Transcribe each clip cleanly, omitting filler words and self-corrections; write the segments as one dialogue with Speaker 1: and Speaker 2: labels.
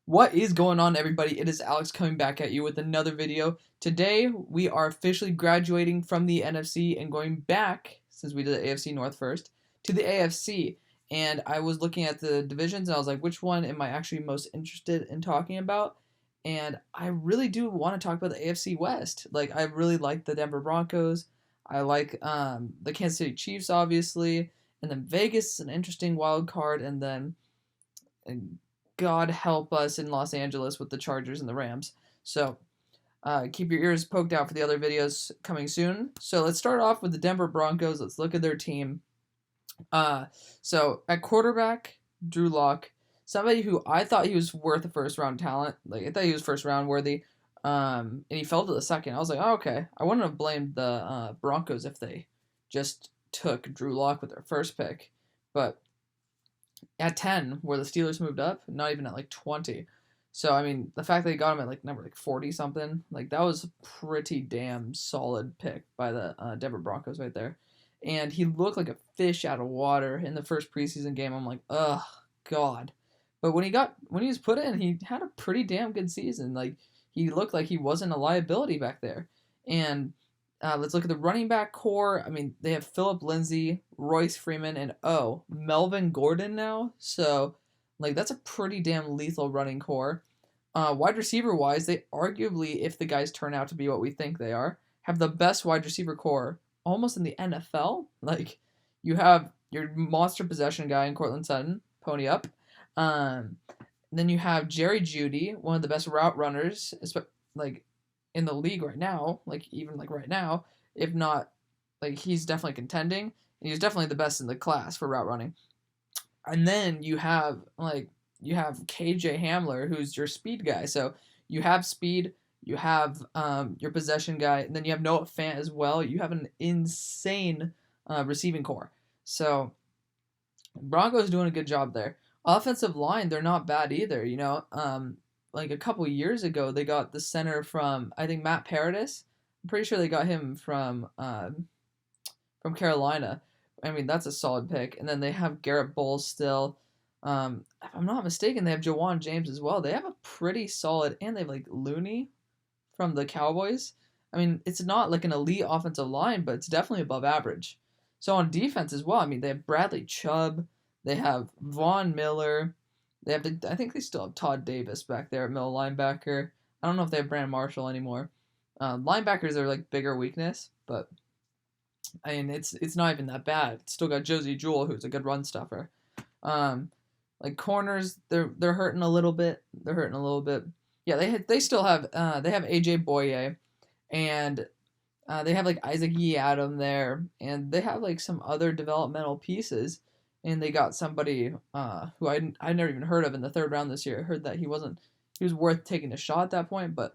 Speaker 1: What is going on, everybody? It is Alex coming back at you with another video. Today, we are officially graduating from the NFC and going back, since we did the AFC North first, to the AFC. And I was looking at the divisions and I was like, which one am I actually most interested in talking about? And I really do want to talk about the AFC West. Like, I really like the Denver Broncos. I like the Kansas City Chiefs, obviously. And then Vegas is an interesting wild card. And then God help us in Los Angeles with the Chargers and the Rams. So keep your ears poked out for the other videos coming soon. So let's start off with the Denver Broncos. Let's look at their team. So at quarterback, Drew Lock, somebody who I thought he was worth a first round talent. Like I thought he was first round worthy. And he fell to the second. I was like, oh, okay. I wouldn't have blamed the Broncos if they just took Drew Lock with their first pick, but at 10 where the Steelers moved up, not even at like 20. So I mean, the fact that they got him at like number like 40 something, like that was a pretty damn solid pick by the Denver Broncos right there. And he looked like a fish out of water in the first preseason game. I'm like, ugh, God. But when he was put in, he had a pretty damn good season. Like he looked like he wasn't a liability back there. And let's look at the running back core. I mean, they have Philip Lindsay, Royce Freeman, and Melvin Gordon now. So, like, that's a pretty damn lethal running core. Wide receiver wise, they arguably, if the guys turn out to be what we think they are, have the best wide receiver core almost in the NFL. Like, you have your monster possession guy in Cortland Sutton, pony up. Um, then you have Jerry Jeudy, one of the best route runners, like in the league right now, like even like right now, if not, like he's definitely contending. And he's definitely the best in the class for route running. And then you have KJ Hamler, who's your speed guy. So you have speed, you have your possession guy, and then you have Noah Fant as well. You have an insane receiving core. So Broncos doing a good job there. Offensive line, they're not bad either. Like a couple years ago, they got the center from I think Matt Paradis. I'm pretty sure they got him from Carolina. I mean, that's a solid pick. And then they have Garrett Bowles still. If I'm not mistaken, they have Jawan James as well. They have a pretty solid, and they have like Looney from the Cowboys. I mean, it's not like an elite offensive line, but it's definitely above average. So on defense as well, I mean, they have Bradley Chubb, they have Von Miller, I think they still have Todd Davis back there at middle linebacker. I don't know if they have Brandon Marshall anymore. Linebackers are like bigger weakness, but I mean it's not even that bad. It's still got Josie Jewell, who's a good run stuffer. Um, like corners, they're hurting a little bit. They're hurting a little bit. Yeah, they still have they have AJ Boye, and they have like Isaac Yiadom there, and they have like some other developmental pieces. And they got somebody who I never even heard of in the third round this year. I heard that he was worth taking a shot at that point, but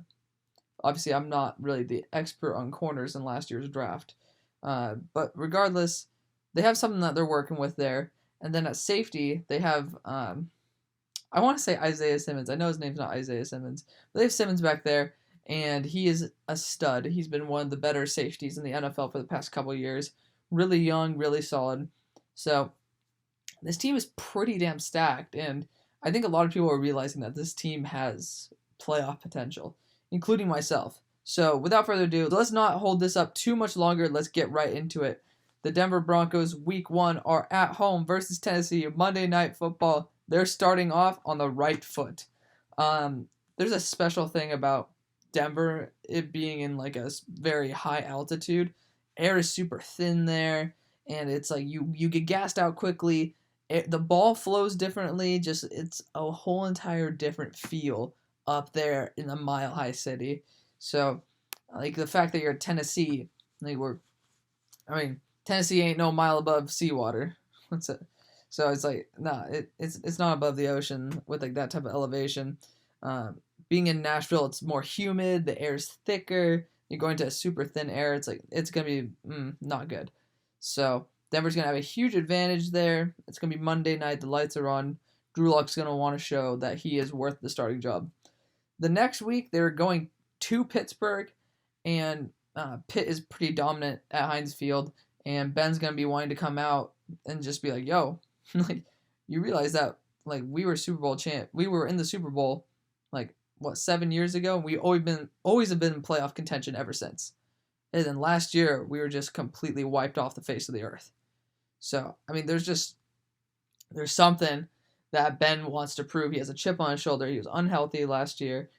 Speaker 1: obviously I'm not really the expert on corners in last year's draft. But regardless, they have something that they're working with there. And then at safety, they have I want to say Isaiah Simmons. I know his name's not Isaiah Simmons, but they have Simmons back there, and he is a stud. He's been one of the better safeties in the NFL for the past couple of years. Really young, really solid. So this team is pretty damn stacked, and I think a lot of people are realizing that this team has playoff potential, including myself. So without further ado, let's not hold this up too much longer. Let's get right into it. The Denver Broncos, week 1, are at home versus Tennessee, Monday Night Football. They're starting off on the right foot. There's a special thing about Denver, it being in like a very high altitude. Air is super thin there, and it's like you get gassed out quickly. The ball flows differently. Just it's a whole entire different feel up there in the Mile High City. So, like the fact that you're at Tennessee, like Tennessee ain't no mile above seawater. What's it? So it's like it's not above the ocean with like that type of elevation. Being in Nashville, it's more humid. The air's thicker. You're going to a super thin air. It's gonna be not good. So Denver's going to have a huge advantage there. It's going to be Monday night. The lights are on. Drew Lock's going to want to show that he is worth the starting job. The next week, they're going to Pittsburgh, and Pitt is pretty dominant at Heinz Field, and Ben's going to be wanting to come out and just be like, yo, like, you realize that, like, we were in the Super Bowl like what 7 years ago. We always have been in playoff contention ever since. And then last year we were just completely wiped off the face of the earth. So I mean, there's something that Ben wants to prove. He has a chip on his shoulder. He was unhealthy last year.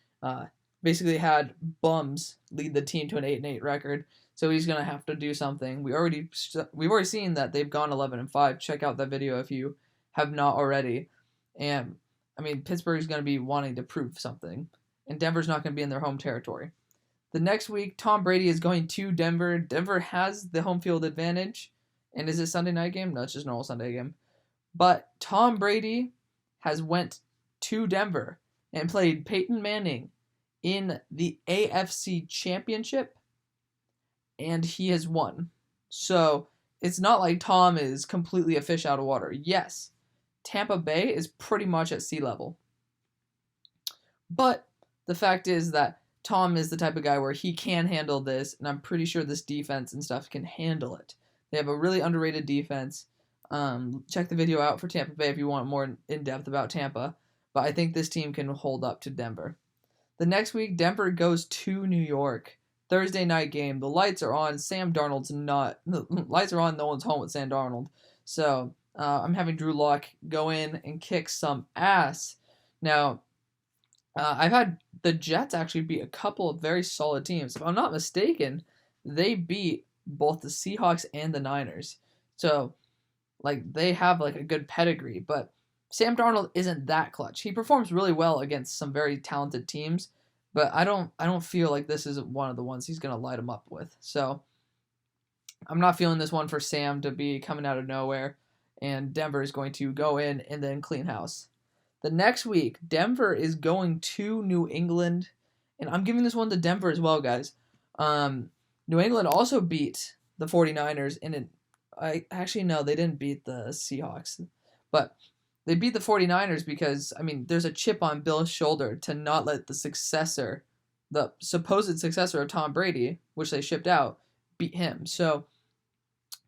Speaker 1: Basically had bums lead the team to an 8-8 record. So he's gonna have to do something. We've already seen that they've gone 11-5. Check out that video if you have not already. And I mean, Pittsburgh's gonna be wanting to prove something, and Denver's not gonna be in their home territory. The next week, Tom Brady is going to Denver. Denver has the home field advantage. And is it Sunday night game? No, it's just normal Sunday game. But Tom Brady has went to Denver and played Peyton Manning in the AFC Championship, and he has won. So it's not like Tom is completely a fish out of water. Yes, Tampa Bay is pretty much at sea level. But the fact is that Tom is the type of guy where he can handle this, and I'm pretty sure this defense and stuff can handle it. They have a really underrated defense. Check the video out for Tampa Bay if you want more in-depth about Tampa. But I think this team can hold up to Denver. The next week, Denver goes to New York. Thursday night game. The lights are on. Sam Darnold's not. The lights are on. No one's home with Sam Darnold. So I'm having Drew Lock go in and kick some ass. Now, I've had the Jets actually beat a couple of very solid teams. If I'm not mistaken, they beat both the Seahawks and the Niners. So, like, they have, like, a good pedigree. But Sam Darnold isn't that clutch. He performs really well against some very talented teams, but I don't feel like this is one of the ones he's going to light them up with. So, I'm not feeling this one for Sam to be coming out of nowhere, and Denver is going to go in and then clean house. The next week, Denver is going to New England, and I'm giving this one to Denver as well, guys. New England also beat the 49ers, and no, they didn't beat the Seahawks, but they beat the 49ers because, I mean, there's a chip on Bill's shoulder to not let the supposed successor of Tom Brady, which they shipped out, beat him. So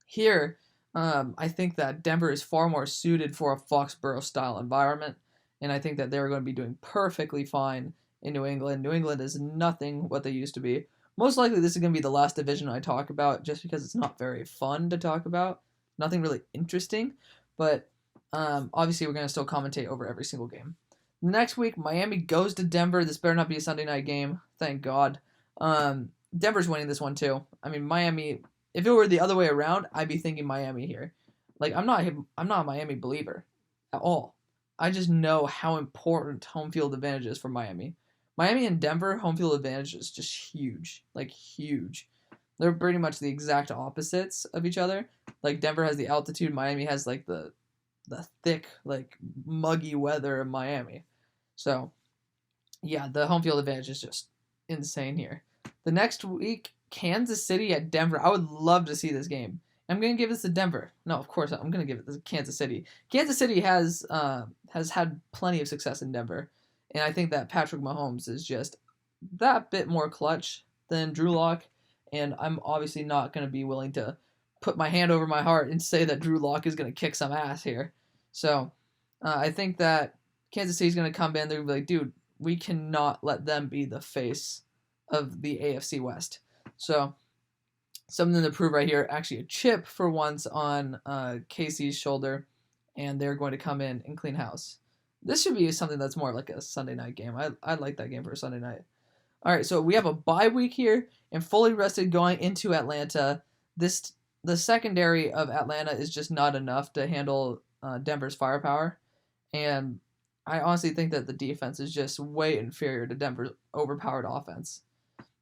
Speaker 1: here, I think that Denver is far more suited for a Foxborough-style environment, and I think that they're going to be doing perfectly fine in New England. New England is nothing what they used to be. Most likely this is going to be the last division I talk about just because it's not very fun to talk about. Nothing really interesting, but obviously we're going to still commentate over every single game. Next week, Miami goes to Denver. This better not be a Sunday night game. Thank God. Denver's winning this one too. I mean, Miami, if it were the other way around, I'd be thinking Miami here. Like, I'm not a Miami believer at all. I just know how important home field advantage is for Miami. Miami and Denver, home field advantage is just huge. Like, huge. They're pretty much the exact opposites of each other. Like, Denver has the altitude. Miami has, like, the thick, like, muggy weather of Miami. So, yeah, the home field advantage is just insane here. The next week, Kansas City at Denver. I would love to see this game. I'm going to give this to Denver. No, of course, I'm going to give it to Kansas City. Kansas City has had plenty of success in Denver. And I think that Patrick Mahomes is just that bit more clutch than Drew Lock. And I'm obviously not going to be willing to put my hand over my heart and say that Drew Lock is going to kick some ass here. So I think that Kansas City is going to come in. They're going to be like, dude, we cannot let them be the face of the AFC West. So something to prove right here. Actually, a chip for once on KC's shoulder. And they're going to come in and clean house. This should be something that's more like a Sunday night game. I'd like that game for a Sunday night. All right, so we have a bye week here and fully rested going into Atlanta. The secondary of Atlanta is just not enough to handle Denver's firepower. And I honestly think that the defense is just way inferior to Denver's overpowered offense.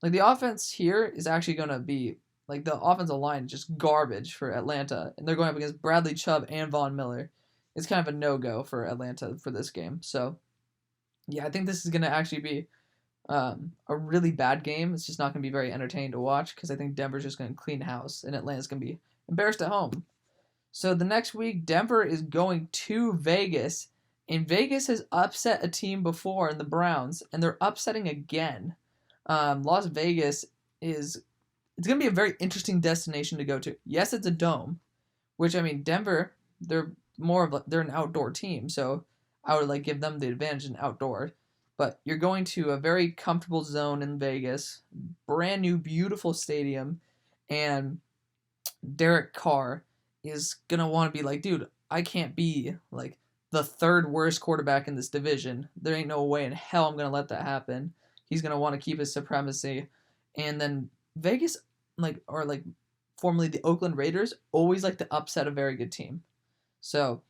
Speaker 1: Like, the offense here is actually going to be, like, the offensive line is just garbage for Atlanta. And they're going up against Bradley Chubb and Von Miller. It's kind of a no-go for Atlanta for this game. So, yeah, I think this is going to actually be a really bad game. It's just not going to be very entertaining to watch because I think Denver's just going to clean house and Atlanta's going to be embarrassed at home. So the next week, Denver is going to Vegas, and Vegas has upset a team before in the Browns, and they're upsetting again. Las Vegas it's going to be a very interesting destination to go to. Yes, it's a dome, which, I mean, Denver, they're an outdoor team, so I would give them the advantage in outdoor. But you're going to a very comfortable zone in Vegas, brand new, beautiful stadium, and Derek Carr is gonna want to be like, dude, I can't be like the third worst quarterback in this division. There ain't no way in hell I'm gonna let that happen. He's gonna want to keep his supremacy, and then Vegas, like formerly the Oakland Raiders, always like to upset a very good team. So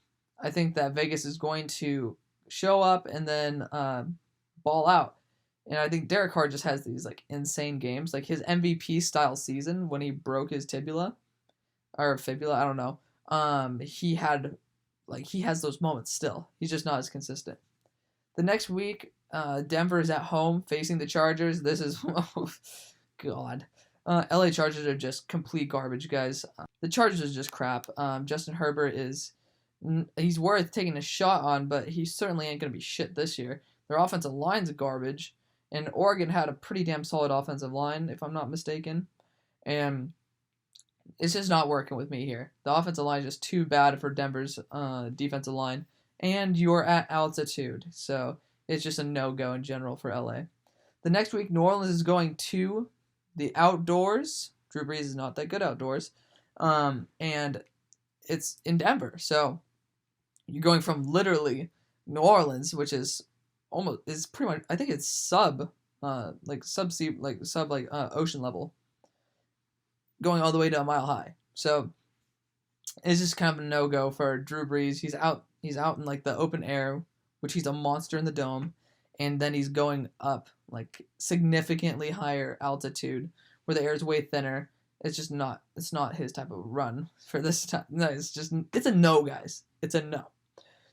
Speaker 1: I think that Vegas is going to show up and then ball out. And I think Derek Carr just has these like insane games, like his MVP style season when he broke his tibula or fibula, I don't know. He has those moments still. He's just not as consistent. The next week, Denver is at home facing the Chargers. This is oh, God. LA Chargers are just complete garbage, guys. The Chargers is just crap. Justin Herbert he's worth taking a shot on, but he certainly ain't gonna be shit this year. Their offensive line's garbage, and Oregon had a pretty damn solid offensive line, if I'm not mistaken, and it's just not working with me here. The offensive line is just too bad for Denver's defensive line, and you're at altitude, so it's just a no-go in general for LA. The next week, New Orleans is going to the outdoors. Drew Brees is not that good outdoors, and it's in Denver, so you're going from literally New Orleans, which is pretty much, I think it's sub ocean level, going all the way to a mile high. So it's just kind of a no-go for Drew Brees. He's out in like the open air, which he's a monster in the dome, and then he's going up like significantly higher altitude where the air is way thinner. It's not his type of run for this time. No, it's a no, guys. It's a no.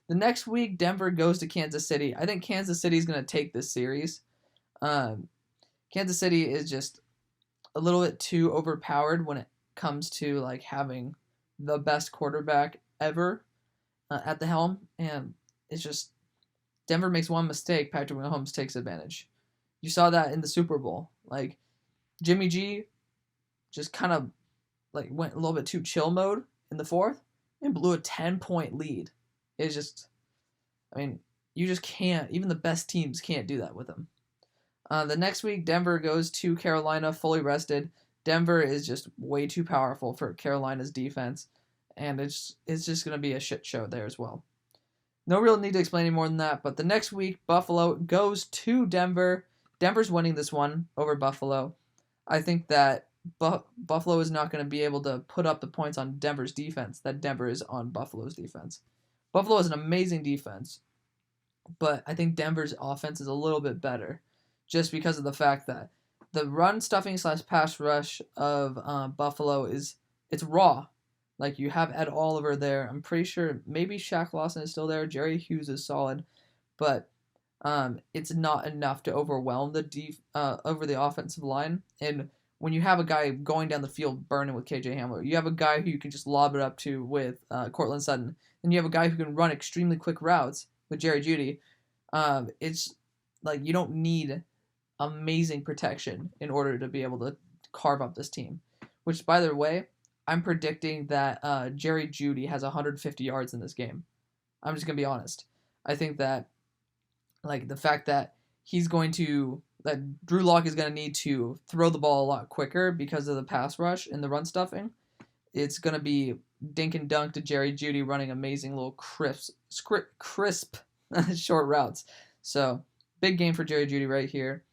Speaker 1: The next week, Denver goes to Kansas City. I think Kansas City is going to take this series. Kansas City is just a little bit too overpowered when it comes to like having the best quarterback ever at the helm, and it's just Denver makes one mistake, Patrick Mahomes takes advantage. You saw that in the Super Bowl. Like Jimmy G just kind of like went a little bit too chill mode in the fourth and blew a 10-point lead. It's just, I mean, you just can't. Even the best teams can't do that with them. The next week, Denver goes to Carolina fully rested. Denver is just way too powerful for Carolina's defense, and it's just going to be a shit show there as well. No real need to explain any more than that, but the next week, Buffalo goes to Denver. Denver's winning this one over Buffalo. I think that Buffalo is not going to be able to put up the points on Denver's defense that Denver is on Buffalo's defense. Buffalo has an amazing defense, but I think Denver's offense is a little bit better just because of the fact that the run stuffing / pass rush of Buffalo it's raw. Like, you have Ed Oliver there. I'm pretty sure maybe Shaq Lawson is still there. Jerry Hughes is solid, but it's not enough to overwhelm over the offensive line. And when you have a guy going down the field burning with KJ Hamler, you have a guy who you can just lob it up to with Cortland Sutton, and you have a guy who can run extremely quick routes with Jerry Jeudy. It's like you don't need amazing protection in order to be able to carve up this team. Which, by the way, I'm predicting that Jerry Jeudy has 150 yards in this game. I'm just going to be honest. I think that like the fact that Drew Lock is going to need to throw the ball a lot quicker because of the pass rush and the run stuffing. It's going to be dink and dunk to Jerry Jeudy running amazing little crisp short routes. So, big game for Jerry Jeudy right here.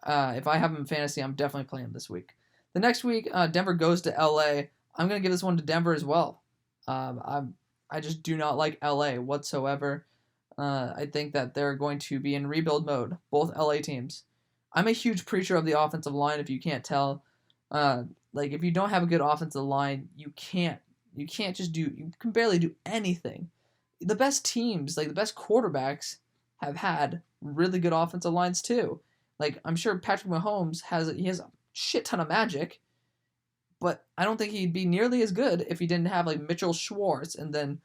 Speaker 1: If I have him in fantasy, I'm definitely playing him this week. The next week, Denver goes to LA. I'm going to give this one to Denver as well. I just do not like LA whatsoever. I think that they're going to be in rebuild mode, both LA teams. I'm a huge preacher of the offensive line, if you can't tell. If you don't have a good offensive line, you can barely do anything. The best teams, like the best quarterbacks, have had really good offensive lines too. Like, I'm sure Patrick Mahomes has a shit ton of magic, but I don't think he'd be nearly as good if he didn't have like Mitchell Schwartz and then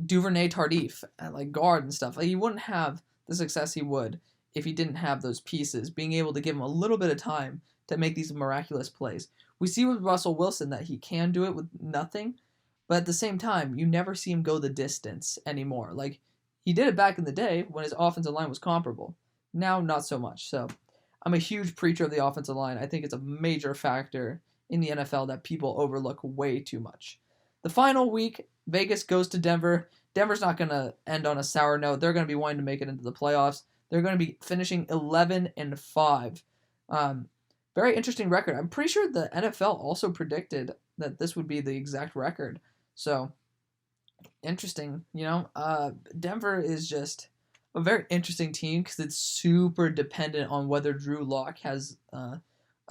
Speaker 1: Duvernay Tardif at like guard and stuff. Like, he wouldn't have the success he would if he didn't have those pieces, being able to give him a little bit of time to make these miraculous plays. We see with Russell Wilson that he can do it with nothing, but at the same time, you never see him go the distance anymore. Like, He did it back in the day when his offensive line was comparable. Now, not so much. So, I'm a huge preacher of the offensive line. I think it's a major factor in the NFL that people overlook way too much. The final week, Vegas goes to Denver. Denver's not going to end on a sour note. They're going to be wanting to make it into the playoffs. They're going to be finishing 11-5. Very interesting record. I'm pretty sure the NFL also predicted that this would be the exact record. So, interesting. Denver is just a very interesting team because it's super dependent on whether Drew Lock has a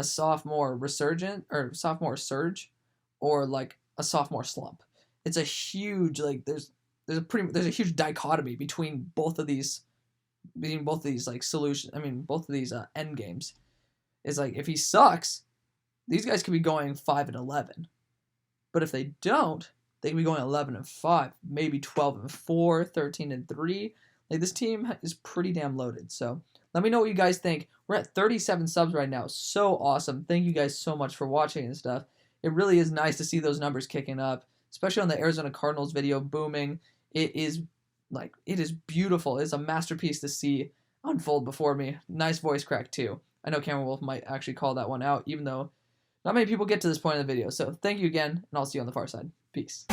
Speaker 1: sophomore resurgent or sophomore surge or like a sophomore slump. It's a huge there's a huge dichotomy between both of these like solutions. I mean, both of these end games. Is like if he sucks, these guys could be going 5-11. But if they don't, they can be going 11-5, maybe 12-4, 13-3. Like this team is pretty damn loaded. So let me know what you guys think. We're at 37 subs right now. So awesome. Thank you guys so much for watching and stuff. It really is nice to see those numbers kicking up, especially on the Arizona Cardinals video booming. It is beautiful. It's a masterpiece to see unfold before me. Nice voice crack too. I know Cameron Wolf might actually call that one out, even though not many people get to this point in the video. So thank you again, and I'll see you on the far side. Peace.